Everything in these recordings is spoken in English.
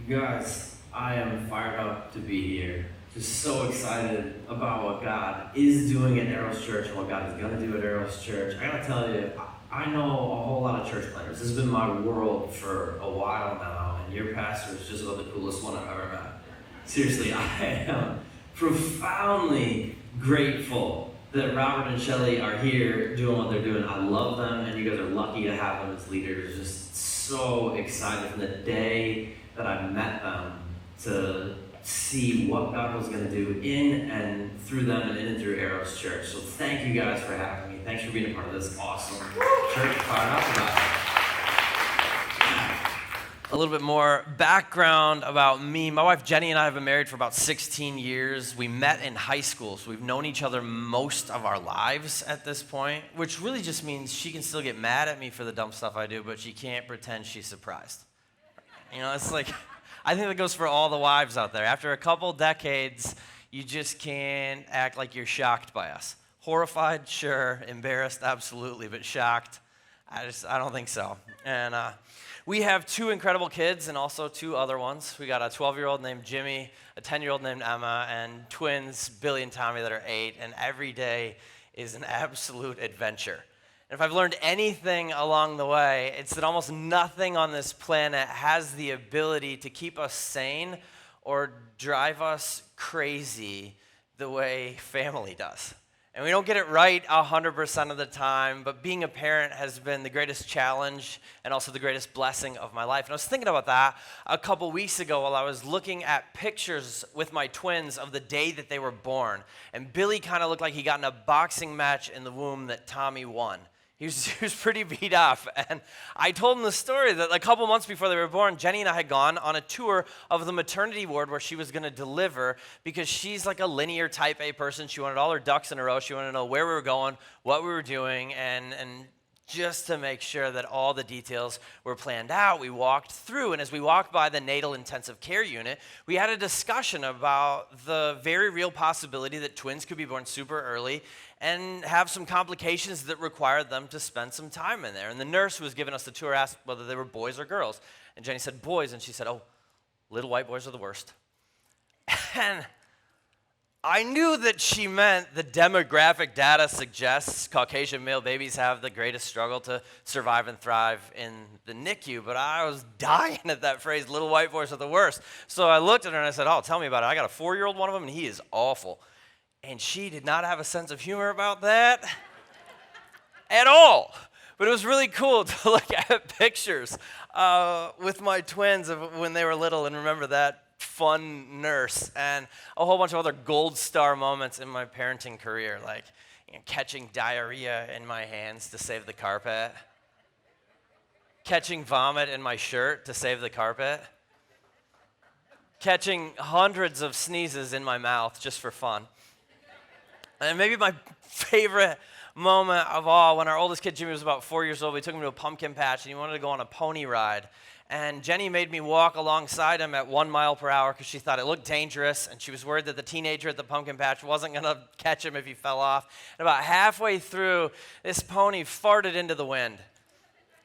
You guys, I am fired up to be here. Just so excited about what God is doing at Arrows Church and what God is going to do at Arrows Church. I gotta tell you, I know a whole lot of church planners. This has been my world for a while now, and your pastor is just about the coolest one I've ever met. Seriously, I am profoundly grateful that Robert and Shelley are here doing what they're doing. I love them, and you guys are lucky to have them as leaders. Just so excited from the day that I met them to see what God was going to do in and through them and in and through Arrows Church. So thank you guys for having me. Thanks for being a part of this awesome church. Fired up about it. A little bit more background about me. My wife Jenny and I have been married for about 16 years. We met in high school, so we've known each other most of our lives at this point, which really just means she can still get mad at me for the dumb stuff I do, but she can't pretend she's surprised. You know, it's like, I think that goes for all the wives out there. After a couple decades, you just can't act like you're shocked by us. Horrified, sure. Embarrassed, absolutely. But shocked, I don't think so. And we have two incredible kids and also two other ones. We got a 12-year-old named Jimmy, a 10-year-old named Emma, and twins, Billy and Tommy, that are 8. And every day is an absolute adventure. And if I've learned anything along the way, it's that almost nothing on this planet has the ability to keep us sane or drive us crazy the way family does. And we don't get it right 100% of the time, but being a parent has been the greatest challenge and also the greatest blessing of my life. And I was thinking about that a couple weeks ago while I was looking at pictures with my twins of the day that they were born. And Billy kind of looked like he got in a boxing match in the womb that Tommy won. He was pretty beat up, and I told him the story that a couple months before they were born, Jenny and I had gone on a tour of the maternity ward where she was going to deliver because she's like a linear type A person. She wanted all her ducks in a row. She wanted to know where we were going, what we were doing, and just to make sure that all the details were planned out, we walked through. And as we walked by the natal intensive care unit, we had a discussion about the very real possibility that twins could be born super early and have some complications that required them to spend some time in there. And the nurse who was giving us the tour asked whether they were boys or girls. And Jenny said, boys. And she said, oh, little white boys are the worst. And I knew that she meant the demographic data suggests Caucasian male babies have the greatest struggle to survive and thrive in the NICU, but I was dying at that phrase, little white boys are the worst. So I looked at her and I said, oh, tell me about it. I got a 4-year-old one of them, and he is awful. And she did not have a sense of humor about that at all. But it was really cool to look at pictures with my twins of when they were little and remember that fun nurse and a whole bunch of other gold star moments in my parenting career, like catching diarrhea in my hands to save the carpet, catching vomit in my shirt to save the carpet, catching hundreds of sneezes in my mouth just for fun. And maybe my favorite moment of all, when our oldest kid, Jimmy, was about 4 years old, we took him to a pumpkin patch, and he wanted to go on a pony ride. And Jenny made me walk alongside him at 1 mile per hour because she thought it looked dangerous, and she was worried that the teenager at the pumpkin patch wasn't going to catch him if he fell off. And about halfway through, this pony farted into the wind.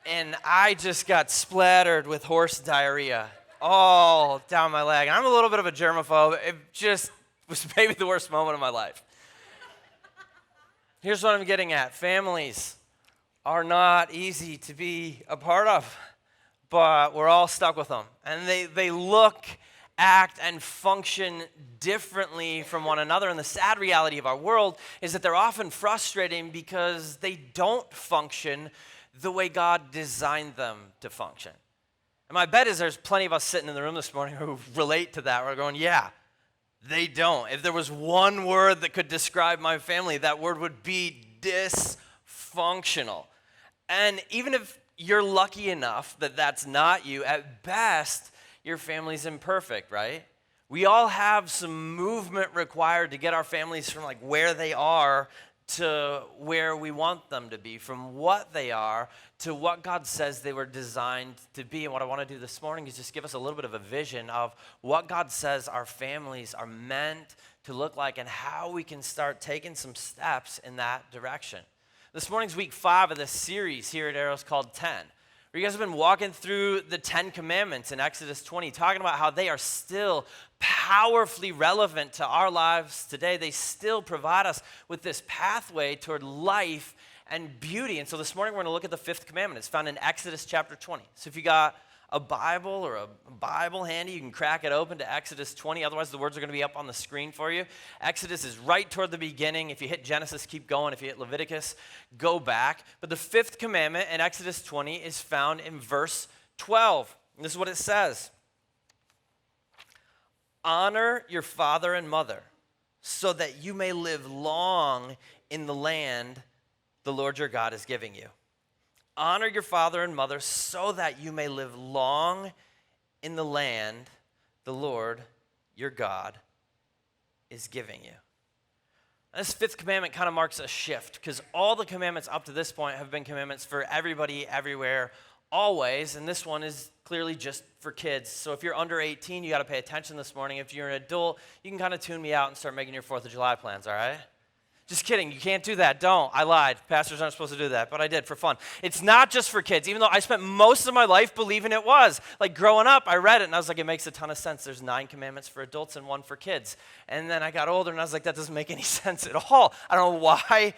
And I just got splattered with horse diarrhea all down my leg. And I'm a little bit of a germaphobe. It just was maybe the worst moment of my life. Here's what I'm getting at. Families are not easy to be a part of, but we're all stuck with them. And they look, act, and function differently from one another. And the sad reality of our world is that they're often frustrating because they don't function the way God designed them to function. And my bet is there's plenty of us sitting in the room this morning who relate to that. We're going, yeah, they don't. If there was one word that could describe my family, that word would be dysfunctional. And even if you're lucky enough that that's not you, at best, your family's imperfect, right? We all have some movement required to get our families from like where they are to where we want them to be, from what they are to what God says they were designed to be. And what I want to do this morning is just give us a little bit of a vision of what God says our families are meant to look like and how we can start taking some steps in that direction. This morning's week 5 of this series here at Arrows called 10. You guys have been walking through the 10 Commandments in Exodus 20, talking about how they are still powerfully relevant to our lives today. They still provide us with this pathway toward life and beauty. And so this morning we're going to look at the fifth commandment. It's found in Exodus chapter 20. So if you got a Bible or a Bible handy, you can crack it open to Exodus 20. Otherwise, the words are going to be up on the screen for you. Exodus is right toward the beginning. If you hit Genesis, keep going. If you hit Leviticus, go back. But the fifth commandment in Exodus 20 is found in verse 12. And this is what it says. Honor your father and mother so that you may live long in the land the Lord your God is giving you. Honor your father and mother so that you may live long in the land the Lord your God is giving you. This fifth commandment kind of marks a shift because all the commandments up to this point have been commandments for everybody, everywhere, always, and this one is clearly just for kids. So if you're under 18, you got to pay attention this morning. If you're an adult, you can kind of tune me out and start making your 4th of July plans, all right? Just kidding. You can't do that. Don't. I lied. Pastors aren't supposed to do that, but I did for fun. It's not just for kids, even though I spent most of my life believing it was. Like growing up, I read it, and I was like, it makes a ton of sense. There's 9 commandments for adults and 1 for kids. And then I got older, and I was like, that doesn't make any sense at all. I don't know why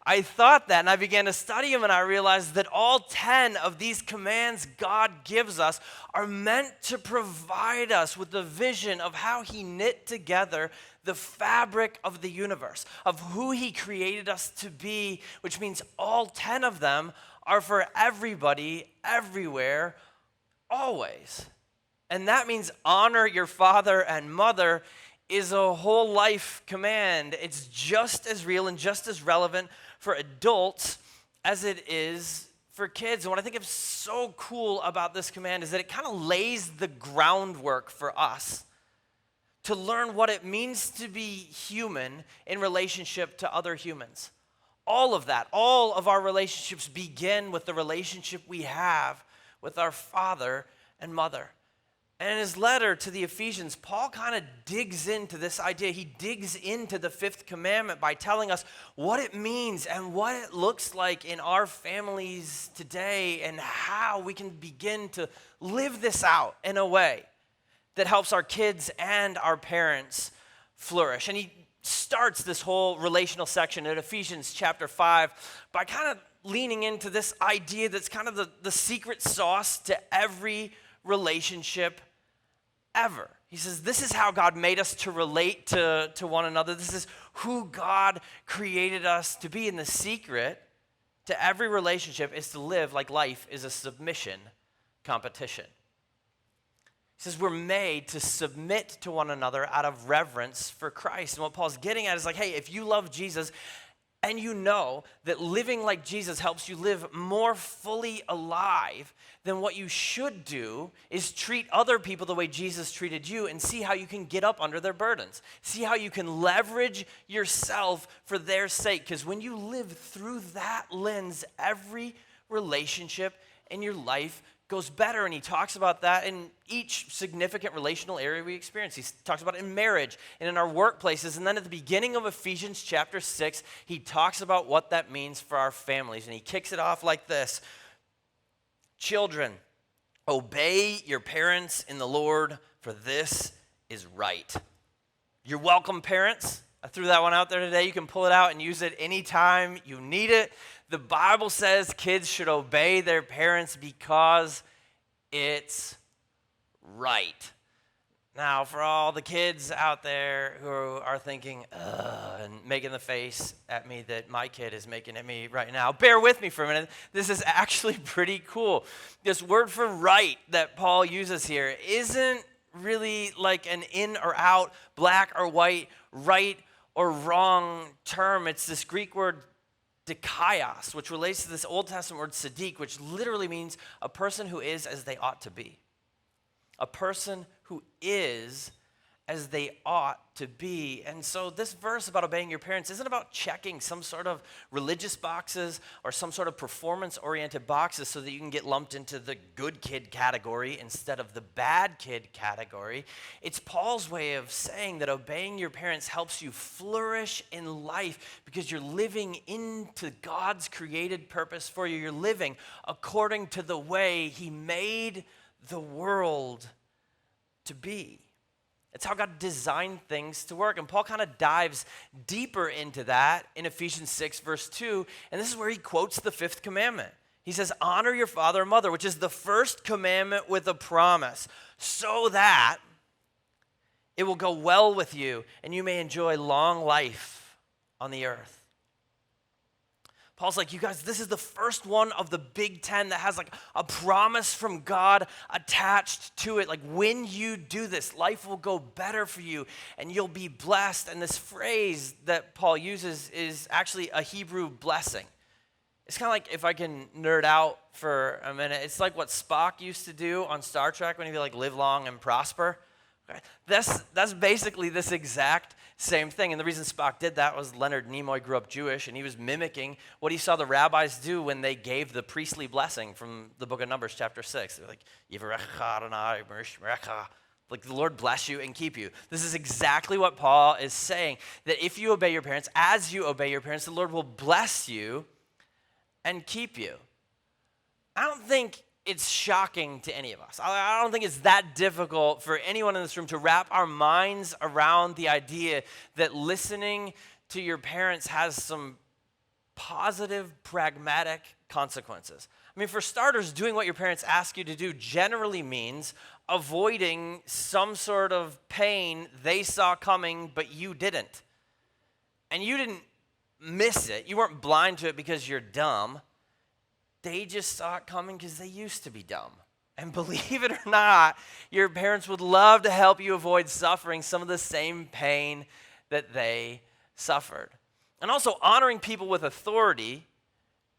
I thought that, and I began to study them, and I realized that all 10 of these commands God gives us are meant to provide us with the vision of how he knit together the fabric of the universe, of who he created us to be, which means all 10 of them are for everybody, everywhere, always. And that means honor your father and mother is a whole life command. It's just as real and just as relevant for adults as it is for kids. And what I think is so cool about this command is that it kind of lays the groundwork for us to learn what it means to be human in relationship to other humans. All of that, all of our relationships begin with the relationship we have with our father and mother. And in his letter to the Ephesians, Paul kind of digs into this idea. He digs into the fifth commandment by telling us what it means and what it looks like in our families today and how we can begin to live this out in a way that helps our kids and our parents flourish. And he starts this whole relational section in Ephesians chapter 5 by kind of leaning into this idea that's kind of the secret sauce to every relationship ever. He says, this is how God made us to relate to one another. This is who God created us to be. And the secret to every relationship is to live like life is a submission competition. He says we're made to submit to one another out of reverence for Christ. And what Paul's getting at is like, hey, if you love Jesus and you know that living like Jesus helps you live more fully alive, then what you should do is treat other people the way Jesus treated you and see how you can get up under their burdens. See how you can leverage yourself for their sake. Because when you live through that lens, every relationship in your life goes better, and he talks about that in each significant relational area we experience. He talks about it in marriage and in our workplaces, and then at the beginning of Ephesians chapter 6, he talks about what that means for our families, and he kicks it off like this. Children, obey your parents in the Lord, for this is right. You're welcome, parents. I threw that one out there today. You can pull it out and use it anytime you need it. The Bible says kids should obey their parents because it's right. Now, for all the kids out there who are thinking, and making the face at me that my kid is making at me right now, bear with me for a minute. This is actually pretty cool. This word for right that Paul uses here isn't really like an in or out, black or white, right or wrong term. It's this Greek word dikaios, which relates to this Old Testament word sadiq, which literally means a person who is as they ought to be. A person who is as they ought to be. And so this verse about obeying your parents isn't about checking some sort of religious boxes or some sort of performance-oriented boxes so that you can get lumped into the good kid category instead of the bad kid category. It's Paul's way of saying that obeying your parents helps you flourish in life because you're living into God's created purpose for you. You're living according to the way he made the world to be. It's how God designed things to work. And Paul kind of dives deeper into that in Ephesians 6, verse 2. And this is where he quotes the Fifth Commandment. He says, honor your father and mother, which is the first commandment with a promise, so that it will go well with you and you may enjoy long life on the earth. Paul's like, you guys, this is the first one of the big 10 that has like a promise from God attached to it. Like when you do this, life will go better for you and you'll be blessed. And this phrase that Paul uses is actually a Hebrew blessing. It's kind of like, if I can nerd out for a minute, it's like what Spock used to do on Star Trek when he'd be like, live long and prosper. Okay? That's basically this exact same thing. And the reason Spock did that was Leonard Nimoy grew up Jewish, and he was mimicking what he saw the rabbis do when they gave the priestly blessing from the book of Numbers, chapter 6. They're like, Yivarecha Adonai, Merishmerecha. Like, the Lord bless you and keep you. This is exactly what Paul is saying, that if you obey your parents, as you obey your parents, the Lord will bless you and keep you. I don't think it's shocking to any of us. I don't think it's that difficult for anyone in this room to wrap our minds around the idea that listening to your parents has some positive, pragmatic consequences. I mean, for starters, doing what your parents ask you to do generally means avoiding some sort of pain they saw coming, but you didn't. And you didn't miss it. You weren't blind to it because you're dumb. They just saw it coming because they used to be dumb. And believe it or not, your parents would love to help you avoid suffering some of the same pain that they suffered. And also, honoring people with authority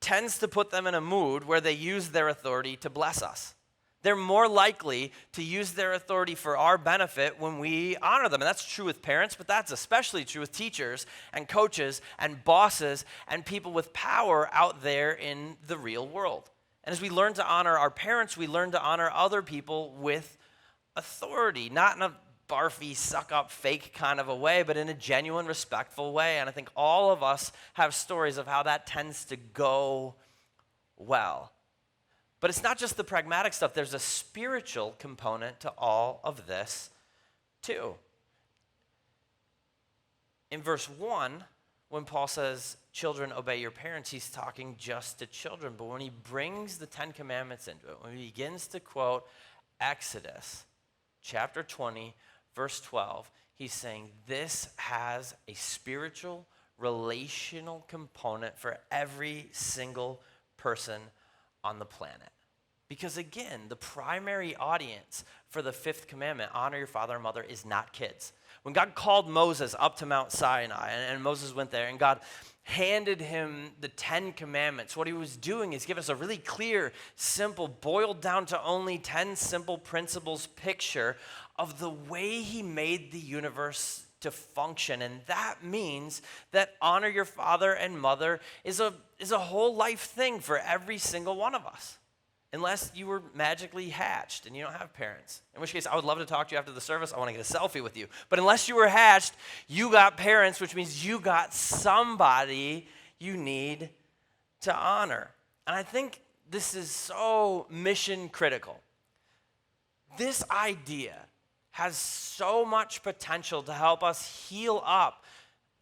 tends to put them in a mood where they use their authority to bless us. They're more likely to use their authority for our benefit when we honor them. And that's true with parents, but that's especially true with teachers and coaches and bosses and people with power out there in the real world. And as we learn to honor our parents, we learn to honor other people with authority, not in a barfy, suck-up, fake kind of a way, but in a genuine, respectful way. And I think all of us have stories of how that tends to go well. But it's not just the pragmatic stuff. There's a spiritual component to all of this, too. In verse 1, when Paul says, children, obey your parents, he's talking just to children. But when he brings the 10 Commandments into it, when he begins to quote Exodus chapter 20, verse 12, he's saying this has a spiritual, relational component for every single person on the planet. Because again, the primary audience for the fifth commandment, honor your father and mother, is not kids. When God called Moses up to Mount Sinai, and Moses went there, and God handed him the 10 commandments, what he was doing is give us a really clear, simple, boiled down to only 10 simple principles picture of the way he made the universe to function. And that means that honor your father and mother is a whole life thing for every single one of us. Unless you were magically hatched and you don't have parents. In which case, I would love to talk to you after the service. I want to get a selfie with you. But unless you were hatched, you got parents, which means you got somebody you need to honor. And I think this is so mission critical. This idea has so much potential to help us heal up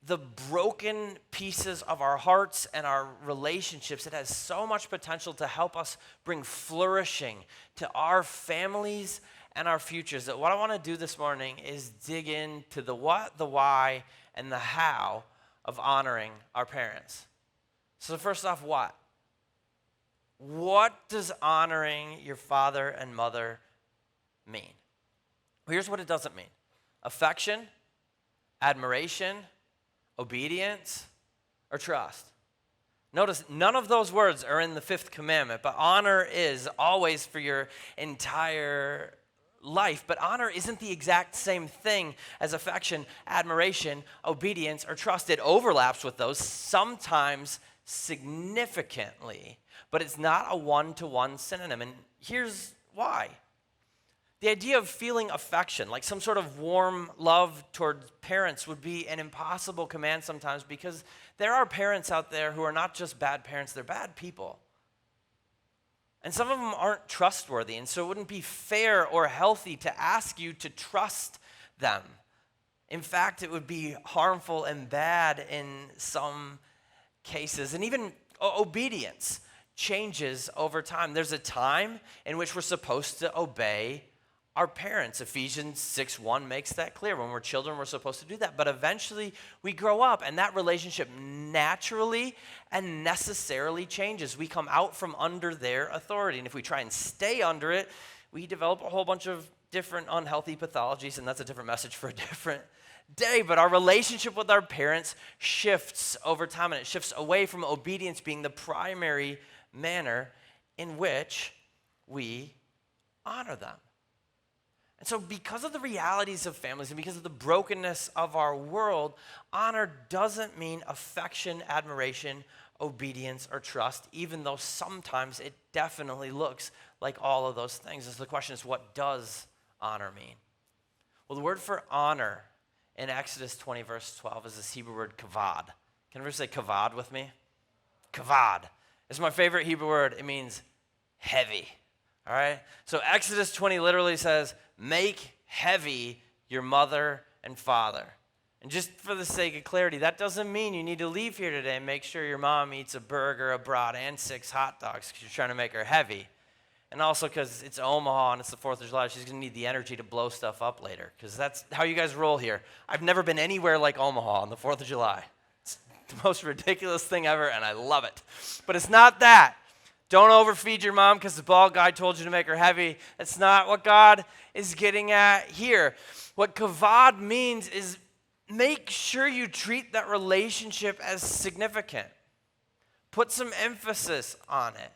the broken pieces of our hearts and our relationships. It has so much potential to help us bring flourishing to our families and our futures. That what I want to do this morning is dig into the what, the why, and the how of honoring our parents. So first off, what? What does honoring your father and mother mean? Well, here's what it doesn't mean. Affection, admiration, obedience, or trust. Notice none of those words are in the fifth commandment, but honor is always for your entire life, but honor isn't the exact same thing as affection, admiration, obedience, or trust. It overlaps with those, sometimes significantly, but it's not a one-to-one synonym, and here's why. The idea of feeling affection, like some sort of warm love toward parents, would be an impossible command sometimes, because there are parents out there who are not just bad parents, they're bad people. And some of them aren't trustworthy, and so it wouldn't be fair or healthy to ask you to trust them. In fact, it would be harmful and bad in some cases. And even obedience changes over time. There's a time in which we're supposed to obey our parents. Ephesians 6:1 makes that clear. When we're children, we're supposed to do that. But eventually, we grow up, and that relationship naturally and necessarily changes. We come out from under their authority. And if we try and stay under it, we develop a whole bunch of different unhealthy pathologies, and that's a different message for a different day. But our relationship with our parents shifts over time, and it shifts away from obedience being the primary manner in which we honor them. And so because of the realities of families and because of the brokenness of our world, honor doesn't mean affection, admiration, obedience, or trust, even though sometimes it definitely looks like all of those things. So the question is, what does honor mean? Well, the word for honor in Exodus 20, verse 12 is this Hebrew word kavod. Can everyone say kavod with me? Kavod. It's my favorite Hebrew word. It means heavy. All right? So Exodus 20 literally says, make heavy your mother and father. And just for the sake of clarity, that doesn't mean you need to leave here today and make sure your mom eats a burger, a brat, and 6 hot dogs because you're trying to make her heavy. And also because it's Omaha and it's the 4th of July, she's going to need the energy to blow stuff up later, because that's how you guys roll here. I've never been anywhere like Omaha on the 4th of July. It's the most ridiculous thing ever, and I love it. But it's not that. Don't overfeed your mom because the bald guy told you to make her heavy. That's not what God is getting at here. What kavod means is make sure you treat that relationship as significant. Put some emphasis on it.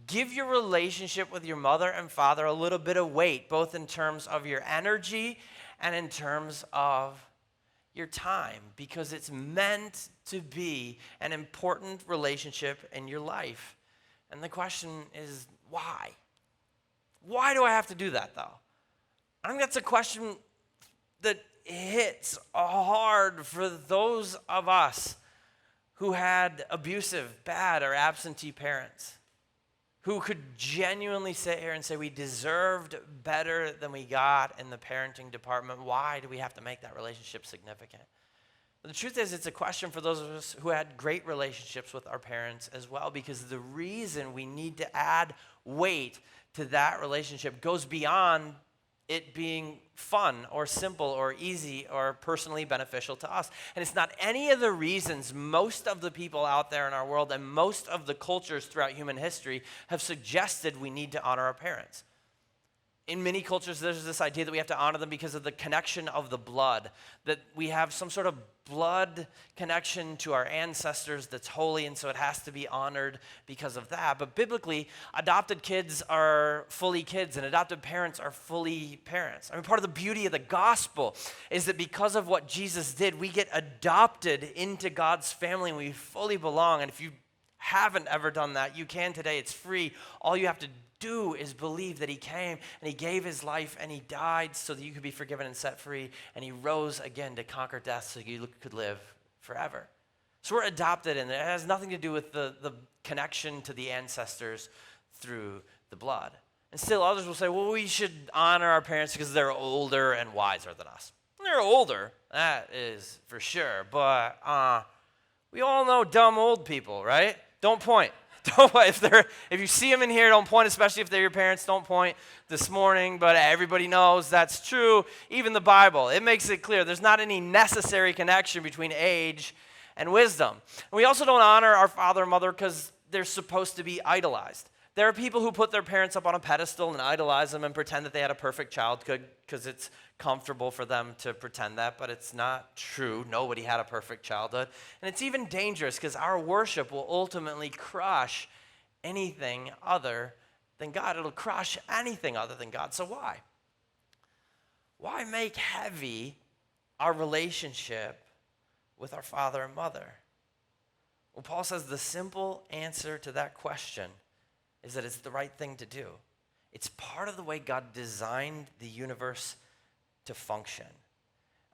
Give your relationship with your mother and father a little bit of weight, both in terms of your energy and in terms of your time, because it's meant to be an important relationship in your life. And the question is, why? Why do I have to do that, though? I think that's a question that hits hard for those of us who had abusive, bad, or absentee parents, who could genuinely sit here and say we deserved better than we got in the parenting department. Why do we have to make that relationship significant? The truth is, it's a question for those of us who had great relationships with our parents as well, because the reason we need to add weight to that relationship goes beyond it being fun or simple or easy or personally beneficial to us. And it's not any of the reasons most of the people out there in our world and most of the cultures throughout human history have suggested we need to honor our parents. In many cultures, there's this idea that we have to honor them because of the connection of the blood, that we have some sort of blood connection to our ancestors that's holy, and so it has to be honored because of that. But biblically, adopted kids are fully kids, and adopted parents are fully parents. I mean, part of the beauty of the gospel is that because of what Jesus did, we get adopted into God's family, and we fully belong. And if you haven't ever done that, you can today. It's free. All you have to do is believe that he came and he gave his life and he died so that you could be forgiven and set free, and he rose again to conquer death so you could live forever. So we're adopted, and it has nothing to do with the connection to the ancestors through the blood. And still others will say, well, we should honor our parents because they're older and wiser than us. They're older, that is for sure, but we all know dumb old people, right? Don't point. Don't point. If you see them in here, don't point, especially if they're your parents. Don't point this morning, but everybody knows that's true. Even the Bible, it makes it clear there's not any necessary connection between age and wisdom. And we also don't honor our father and mother because they're supposed to be idolized. There are people who put their parents up on a pedestal and idolize them and pretend that they had a perfect childhood because it's comfortable for them to pretend that, but it's not true. Nobody had a perfect childhood. And it's even dangerous because our worship will ultimately crush anything other than God. It'll crush anything other than God. So why? why make heavy our relationship with our father and mother? Well, Paul says the simple answer to that question is that it's the right thing to do. It's part of the way God designed the universe to function.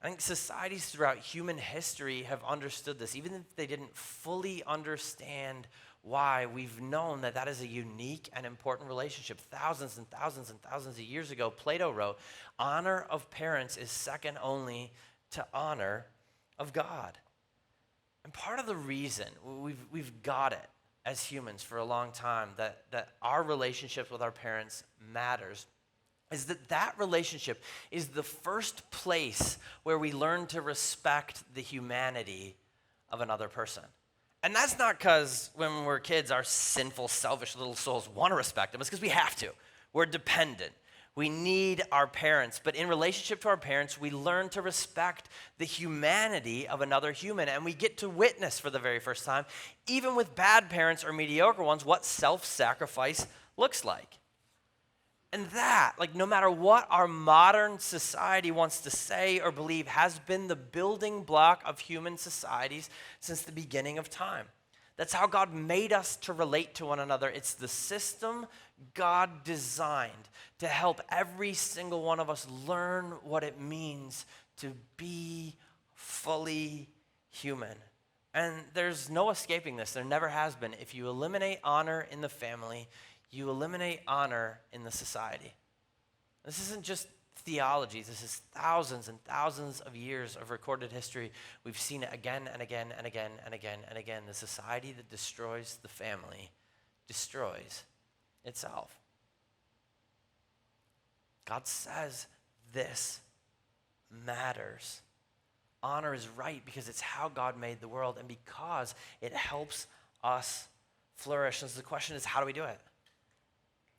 I think societies throughout human history have understood this. Even if they didn't fully understand why, we've known that that is a unique and important relationship. Thousands and thousands and thousands of years ago, Plato wrote, honor of parents is second only to honor of God. And part of the reason we've got it as humans for a long time that our relationship with our parents matters is that relationship is the first place where we learn to respect the humanity of another person. And that's not because when we're kids, our sinful, selfish little souls want to respect them. It's because we have to. We're dependent. We need our parents. But in relationship to our parents, we learn to respect the humanity of another human. And we get to witness for the very first time, even with bad parents or mediocre ones, what self-sacrifice looks like. And that, no matter what our modern society wants to say or believe, has been the building block of human societies since the beginning of time. That's how God made us to relate to one another. It's the system God designed to help every single one of us learn what it means to be fully human. And there's no escaping this. There never has been. If you eliminate honor in the family, you eliminate honor in the society. This isn't just theology. This is thousands and thousands of years of recorded history. We've seen it again and again and again and again and again. The society that destroys the family destroys itself. God says this matters. Honor is right because it's how God made the world and because it helps us flourish. And so the question is, how do we do it?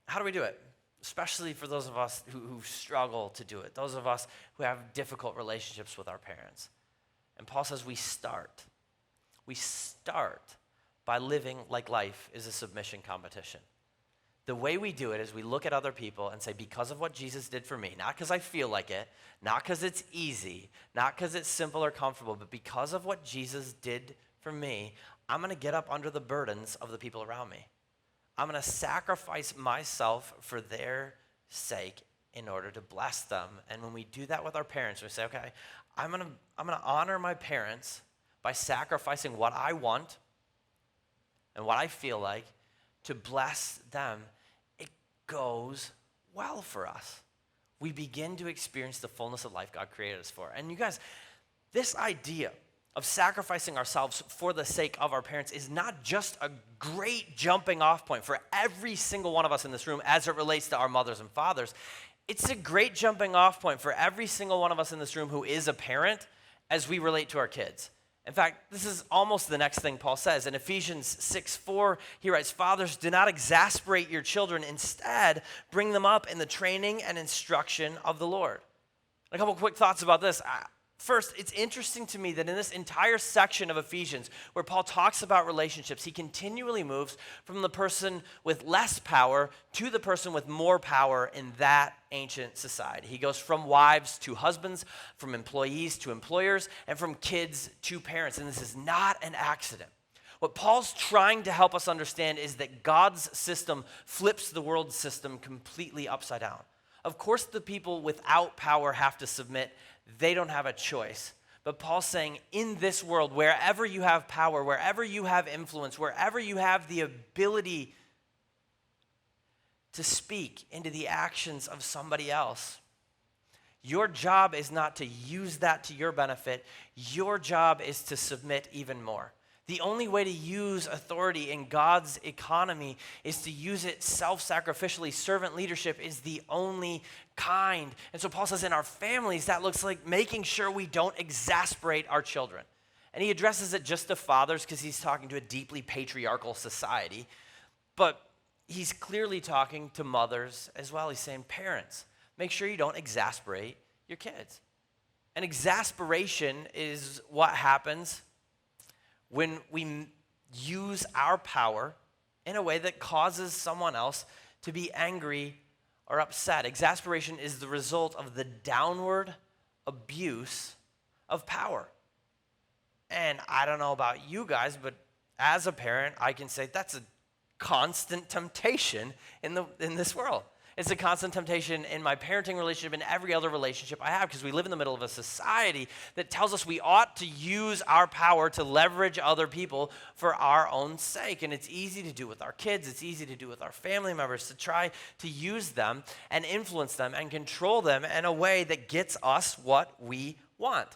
How do we do it? Especially for those of us who struggle to do it, those of us who have difficult relationships with our parents. And Paul says we start. We start by living like life is a submission competition. The way we do it is we look at other people and say, because of what Jesus did for me, not because I feel like it, not because it's easy, not because it's simple or comfortable, but because of what Jesus did for me, I'm going to get up under the burdens of the people around me. I'm going to sacrifice myself for their sake in order to bless them. And when we do that with our parents, we say, okay, I'm going to honor my parents by sacrificing what I want and what I feel like to bless them. It goes well for us. We begin to experience the fullness of life God created us for. And you guys, this idea of sacrificing ourselves for the sake of our parents is not just a great jumping off point for every single one of us in this room as it relates to our mothers and fathers. It's a great jumping off point for every single one of us in this room who is a parent as we relate to our kids. In fact, this is almost the next thing Paul says. In Ephesians 6:4, he writes, fathers, do not exasperate your children. Instead, bring them up in the training and instruction of the Lord. A couple quick thoughts about this. First, it's interesting to me that in this entire section of Ephesians where Paul talks about relationships, he continually moves from the person with less power to the person with more power in that ancient society. He goes from wives to husbands, from employees to employers, and from kids to parents. And this is not an accident. What Paul's trying to help us understand is that God's system flips the world system completely upside down. Of course, the people without power have to submit. They don't have a choice. But Paul's saying in this world, wherever you have power, wherever you have influence, wherever you have the ability to speak into the actions of somebody else, your job is not to use that to your benefit. Your job is to submit even more. The only way to use authority in God's economy is to use it self-sacrificially. Servant leadership is the only kind. And so Paul says in our families, that looks like making sure we don't exasperate our children. And he addresses it just to fathers because he's talking to a deeply patriarchal society. But he's clearly talking to mothers as well. He's saying, parents, make sure you don't exasperate your kids. And exasperation is what happens when we use our power in a way that causes someone else to be angry or upset. Exasperation is the result of the downward abuse of power. And I don't know about you guys, but as a parent, I can say that's a constant temptation in this world. It's a constant temptation in my parenting relationship and every other relationship I have, because we live in the middle of a society that tells us we ought to use our power to leverage other people for our own sake. And it's easy to do with our kids. It's easy to do with our family members, to try to use them and influence them and control them in a way that gets us what we want.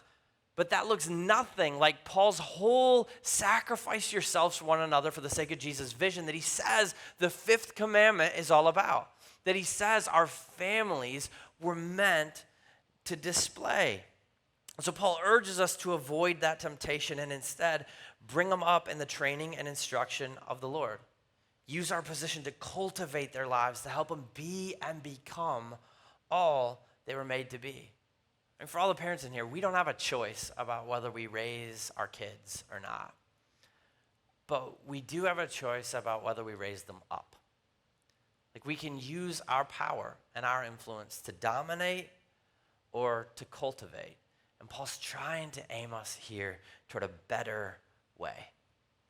But that looks nothing like Paul's whole sacrifice yourselves for one another for the sake of Jesus vision that he says the fifth commandment is all about. That he says our families were meant to display. So Paul urges us to avoid that temptation and instead bring them up in the training and instruction of the Lord. Use our position to cultivate their lives, to help them be and become all they were made to be. And for all the parents in here, we don't have a choice about whether we raise our kids or not. But we do have a choice about whether we raise them up. Like, we can use our power and our influence to dominate or to cultivate. And Paul's trying to aim us here toward a better way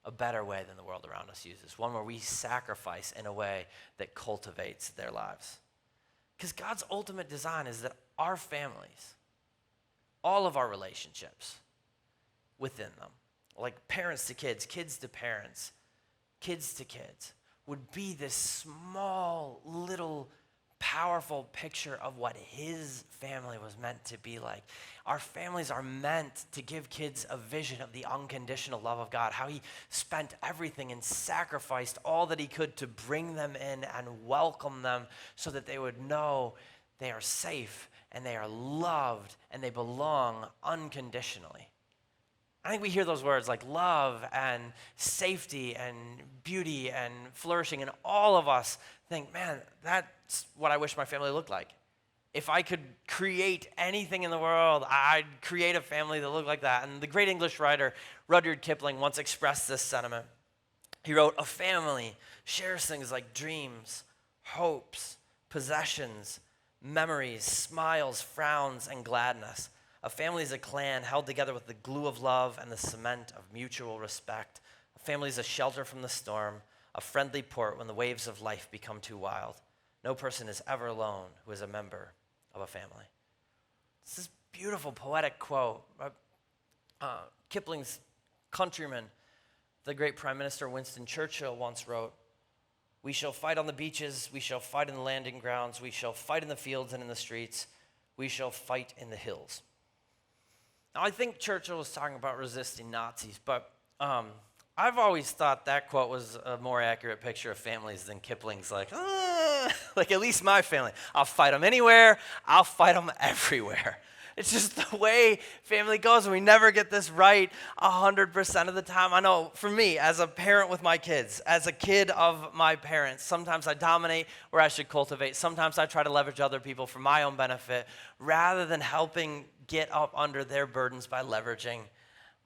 than the world around us uses, one where we sacrifice in a way that cultivates their lives. Because God's ultimate design is that our families, all of our relationships within them, like parents to kids, kids to parents, kids to kids, would be this small, little, powerful picture of what his family was meant to be like. Our families are meant to give kids a vision of the unconditional love of God, how he spent everything and sacrificed all that he could to bring them in and welcome them so that they would know they are safe and they are loved and they belong unconditionally. I think we hear those words like love and safety and beauty and flourishing, and all of us think, man, that's what I wish my family looked like. If I could create anything in the world, I'd create a family that looked like that. And the great English writer Rudyard Kipling once expressed this sentiment. He wrote, "A family shares things like dreams, hopes, possessions, memories, smiles, frowns, and gladness. A family is a clan held together with the glue of love and the cement of mutual respect. A family is a shelter from the storm, a friendly port when the waves of life become too wild. No person is ever alone who is a member of a family." It's this beautiful poetic quote. Kipling's countryman, the great Prime Minister Winston Churchill, once wrote, "We shall fight on the beaches, we shall fight in the landing grounds, we shall fight in the fields and in the streets, we shall fight in the hills." Now, I think Churchill was talking about resisting Nazis, but I've always thought that quote was a more accurate picture of families than Kipling's like at least my family. I'll fight them anywhere, I'll fight them everywhere. It's just the way family goes, and we never get this right 100% of the time. I know for me, as a parent with my kids, as a kid of my parents, sometimes I dominate where I should cultivate. Sometimes I try to leverage other people for my own benefit rather than helping get up under their burdens by leveraging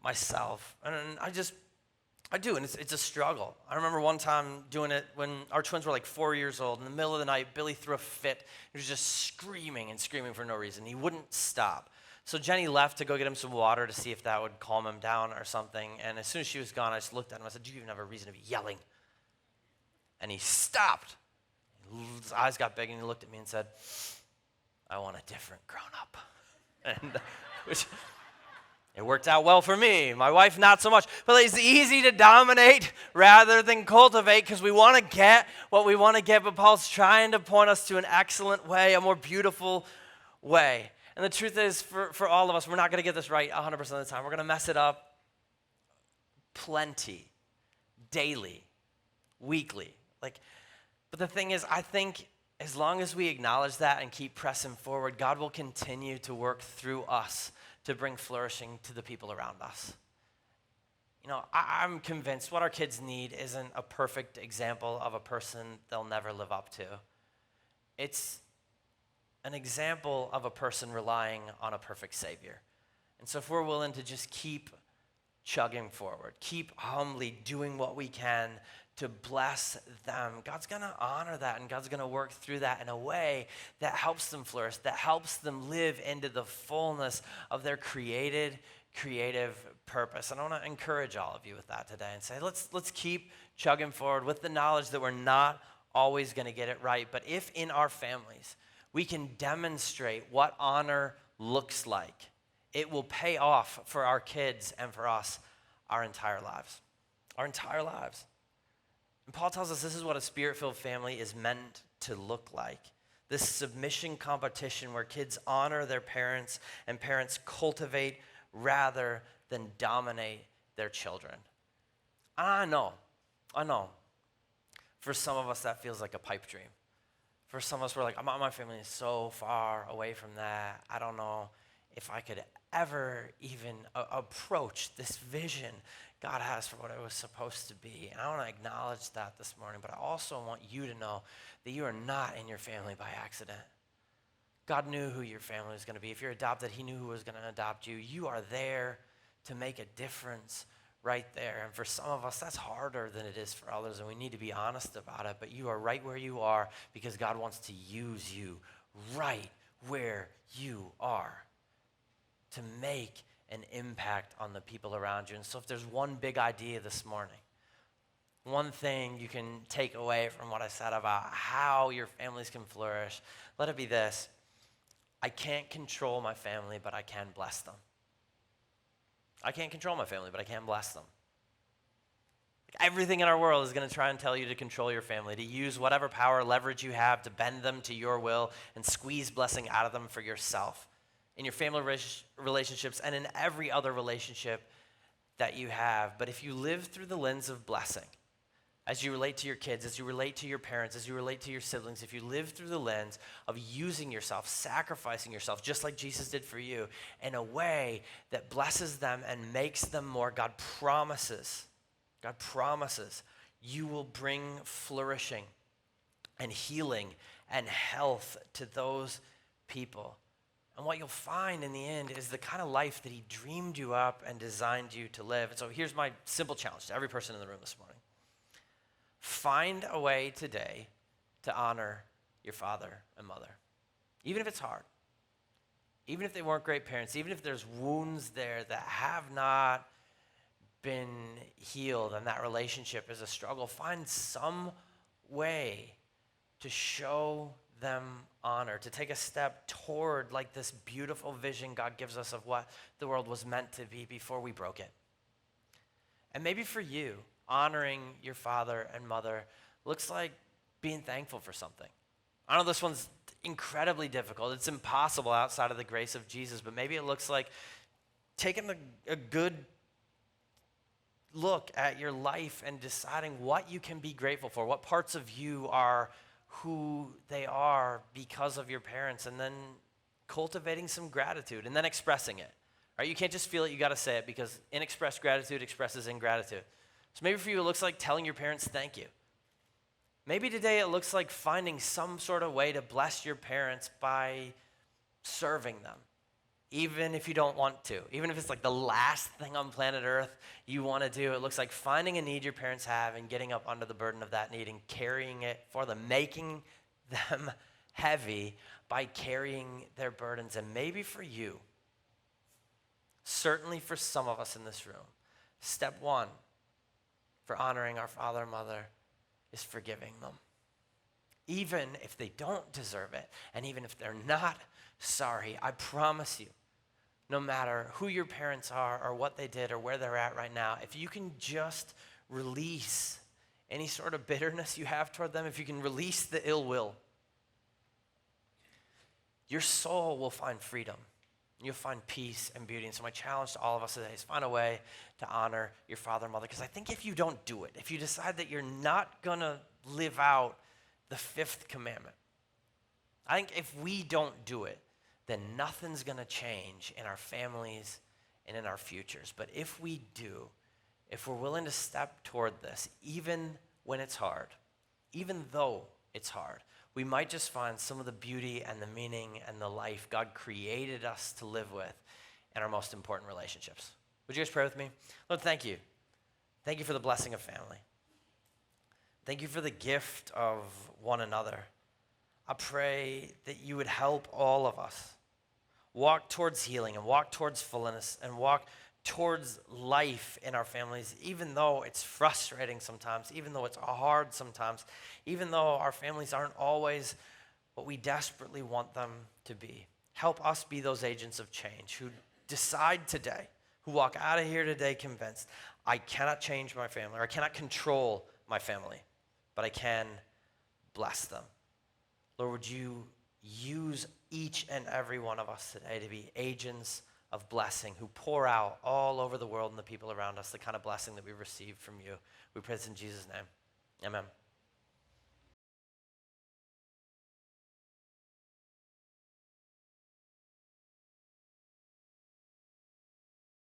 myself. And I do, and it's a struggle. I remember one time doing it when our twins were like 4 years old. In the middle of the night, Billy threw a fit. He was just screaming and screaming for no reason. He wouldn't stop. So Jenny left to go get him some water to see if that would calm him down or something. And as soon as she was gone, I just looked at him. I said, "Do you even have a reason to be yelling?" And he stopped. His eyes got big, and he looked at me and said, "I want a different grown-up." And it worked out well for me. My wife, not so much. But it's easy to dominate rather than cultivate because we want to get what we want to get. But Paul's trying to point us to an excellent way, a more beautiful way. And the truth is, for all of us, we're not going to get this right 100% of the time. We're going to mess it up plenty, daily, weekly. But the thing is, I think as long as we acknowledge that and keep pressing forward, God will continue to work through us to bring flourishing to the people around us. You know, I'm convinced what our kids need isn't a perfect example of a person they'll never live up to. It's an example of a person relying on a perfect Savior. And so if we're willing to just keep chugging forward, keep humbly doing what we can to bless them, God's going to honor that, and God's going to work through that in a way that helps them flourish, that helps them live into the fullness of their creative purpose. And I want to encourage all of you with that today and say, let's keep chugging forward with the knowledge that we're not always going to get it right. But if in our families we can demonstrate what honor looks like, it will pay off for our kids and for us our entire lives. Our entire lives. And Paul tells us this is what a spirit-filled family is meant to look like. This submission competition where kids honor their parents and parents cultivate rather than dominate their children. I know. For some of us, that feels like a pipe dream. For some of us, we're like, my family is so far away from that. I don't know if I could ever even approach this vision God has for what it was supposed to be. And I want to acknowledge that this morning, but I also want you to know that you are not in your family by accident. God knew who your family was going to be. If you're adopted, he knew who was going to adopt you. You are there to make a difference right there. And for some of us, that's harder than it is for others, and we need to be honest about it. But you are right where you are because God wants to use you right where you are to make an impact on the people around you. And so if there's one big idea this morning, one thing you can take away from what I said about how your families can flourish, let it be this. I can't control my family, but I can bless them. I can't control my family, but I can bless them. Everything in our world is going to try and tell you to control your family, to use whatever power, leverage you have to bend them to your will and squeeze blessing out of them for yourself. In your family relationships and in every other relationship that you have. But if you live through the lens of blessing, as you relate to your kids, as you relate to your parents, as you relate to your siblings, if you live through the lens of using yourself, sacrificing yourself, just like Jesus did for you, in a way that blesses them and makes them more, God promises, you will bring flourishing and healing and health to those people. And what you'll find in the end is the kind of life that he dreamed you up and designed you to live. And so here's my simple challenge to every person in the room this morning. Find a way today to honor your father and mother, even if it's hard, even if they weren't great parents, even if there's wounds there that have not been healed and that relationship is a struggle. Find some way to show them honor, to take a step toward like this beautiful vision God gives us of what the world was meant to be before we broke it. And maybe for you, honoring your father and mother looks like being thankful for something. I know this one's incredibly difficult. It's impossible outside of the grace of Jesus, but maybe it looks like taking a good look at your life and deciding what you can be grateful for, what parts of you are who they are because of your parents, and then cultivating some gratitude and then expressing it. Right? You can't just feel it, you got to say it, because inexpressed gratitude expresses ingratitude. So maybe for you it looks like telling your parents thank you. Maybe today it looks like finding some sort of way to bless your parents by serving them, even if you don't want to. Even if it's like the last thing on planet Earth you want to do, it looks like finding a need your parents have and getting up under the burden of that need and carrying it for them, making them heavy by carrying their burdens. And maybe for you, certainly for some of us in this room, step one for honoring our father and mother is forgiving them. Even if they don't deserve it, and even if they're not sorry, I promise you, no matter who your parents are or what they did or where they're at right now, if you can just release any sort of bitterness you have toward them, if you can release the ill will, your soul will find freedom. You'll find peace and beauty. And so my challenge to all of us today is find a way to honor your father and mother. Because I think if you don't do it, if you decide that you're not going to live out the fifth commandment, I think if we don't do it, then nothing's going to change in our families and in our futures. But if we do, if we're willing to step toward this, even when it's hard, even though it's hard, we might just find some of the beauty and the meaning and the life God created us to live with in our most important relationships. Would you guys pray with me? Lord, thank you. Thank you for the blessing of family. Thank you for the gift of one another. I pray that you would help all of us walk towards healing and walk towards fullness and walk towards life in our families, even though it's frustrating sometimes, even though it's hard sometimes, even though our families aren't always what we desperately want them to be. Help us be those agents of change who decide today, who walk out of here today convinced, I cannot change my family, or I cannot control my family, but I can bless them. Lord, would you use each and every one of us today to be agents of blessing who pour out all over the world and the people around us the kind of blessing that we receive from you. We pray this in Jesus' name. Amen.